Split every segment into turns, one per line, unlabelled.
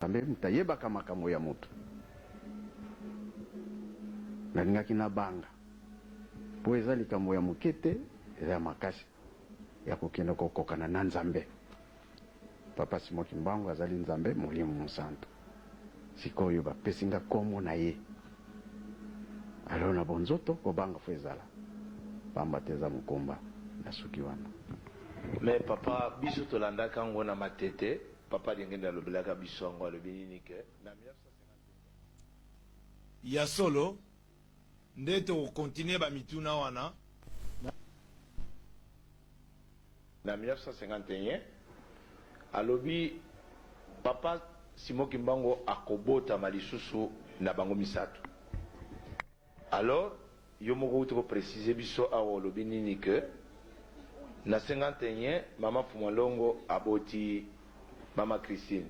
Tambe mtayeba kama kamo ya mutu. Na ningaki na banga. Po ezali kamo ya mukete, ya makasi. Ya kukenda kokokana na Nzambe. Papa Simoki Mbangu azali Nzambe Mulimu Musantu. Sikoyo ba pesinga komo na ye. Alo na bonzoto ko banga fezala. Pamba teza mukomba na suki wana.
Mais papa biso tolanda kango na matete. Papa ngenda lobelaka biso ngo lobini ke na 1950
ya solo ndeto continuer ba mituna wana
na 1951 alobi papa Simoki Mbangu akobota malisusu na bango misato. Alors yo moko to préciser biso awo lobini ke na 51 mama Fumalongo aboti Mama Christine,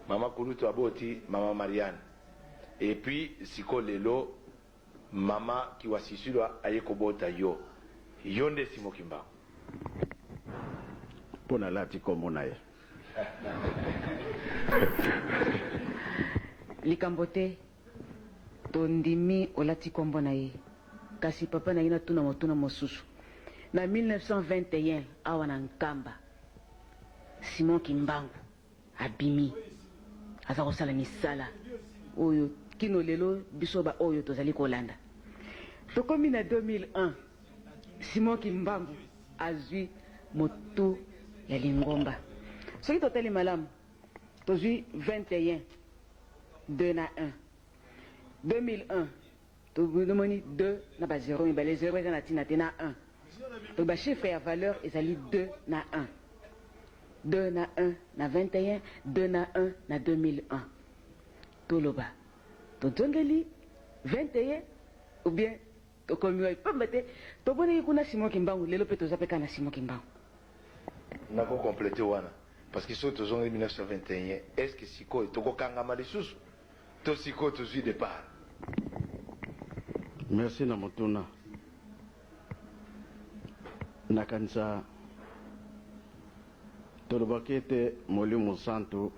Mama Kulutu aboti Mama Marianne, et puis siko lelo Mama Kiwasisulwa ayekobota yo nde Simoki Mbangu
pona lati komo na ye.
Likambote tondimi olati kombo na ye kasi papa na ina tuna motuna mosusu na 1921 awa na Nkamba Simoki Mbangu abimi aza kosala misala oyo kino lelo bisoba oyo tozali kolanda. Tokomi na 2001 Simoki Mbangu azwi moto ya Lingomba. Soki totali malamu tozwi 21 2 na 1 2001 tozomoni 2 na ba 0 mais les 0 eza na tina te na 1 donc ba chiffre ya valeur ezali 2 na 1 2 na 1 na 21 2 na 1 na 2001 toloba tozongeli 21 ou bien tokomiwa pamba te toboneki kuna Simoki Mbangu lelo pe tozapeka na Simoki Mbangu
nako compléter wana parce que so tozongeli 1921 est-ce que siko tokokangama lisusu to siko tozwi départ.
Merci na motuna na kanisa tolobakete Mulimu Musantu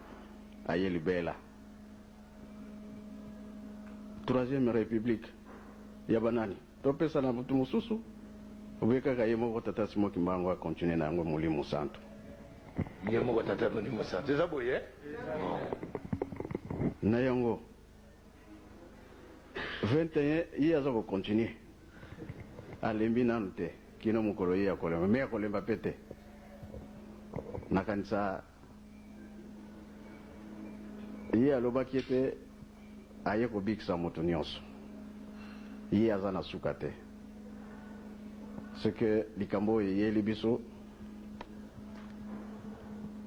aye libela 3e république ya banani topesa na mutu mususu ubeka kaye moko tata Simoki Mbangu a continuer na ngo Mulimu Musantu
Ye moko tata Mulimu Musantu eza boye
na yango 21 ye aza ko continuer alembi nanu te kino mukolo ye akolemba me akolemba pete na kanisa ye alobaki ete aye kobikisa moto nyonso ye aza na suka te seke likambo oyo eyeli biso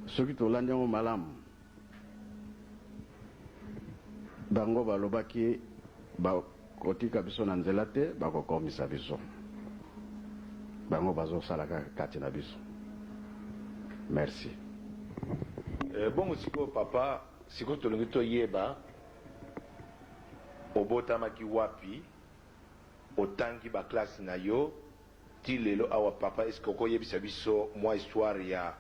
soki tolandi yango malamu bango balobaki bakotika biso na nzela te bakokomisa biso bango bazosala kati na biso. Merci.
Bon siko papa siko tolongi toyeba obotamaki wapi otangi ba classe na yo ti lelo awa papa est-ce que okoyebisa biso mwa histoire ya